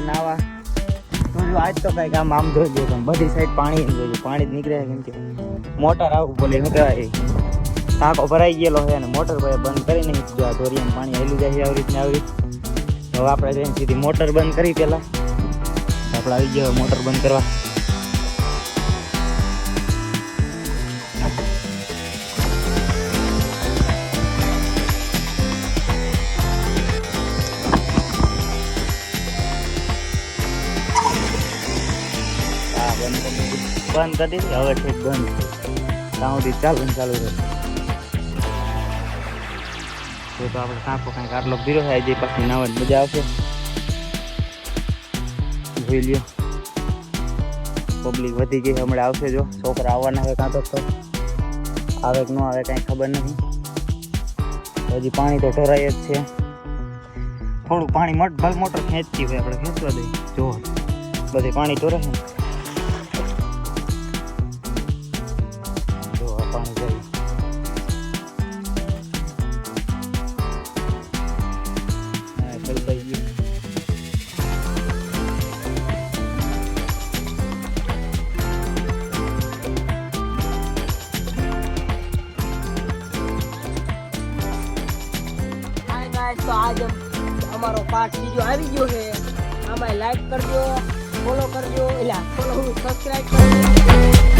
નાવા તો જો આજ તો કઈક આમ જોઈ લો તમે બધી સાઈડ પાણી જોયું પાણી જ નીકળે કેમ કે મોટર આવું બોલે શું કહેવાય ટાંકો ભરાઈ ગયેલો છે અને મોટર ભાઈ બંધ કરી નહીં જો આ ધોરિયામાં પાણી હેલું જાય છે આવી રીતને આવી હવે આપણે જઈને સીધી મોટર બંધ કરી પહેલાં આપણે આવી ગયા મોટર બંધ કરવા બંધ કરી દીધી હવે ઠીક બંધ ત્યાં સુધી ચાલુ રહે તો આપણે કાંકો કાંઈક આટલો ભીરો થાય જે પાછી નાવાની મજા આવશે જોઈ લ્યો પબ્લિક વધી ગઈ હમણાં આવશે જો છોકરા આવવાના હોય કાં તો આવે કે ન આવે કાંઈ ખબર નથી હજી પાણી તો ઢોરાય જ છે થોડું પાણી મોટર ખેંચતી હોય આપણે ખેંચવા દઈએ જો બધે પાણી ઢોરે છે तो आज हमारो पार्ट वीडियो આવી ગયો છે આમાં લાઈક કરજો ફોલો કરજો એટલે ફોલો સબસ્ક્રાઇબ કરજો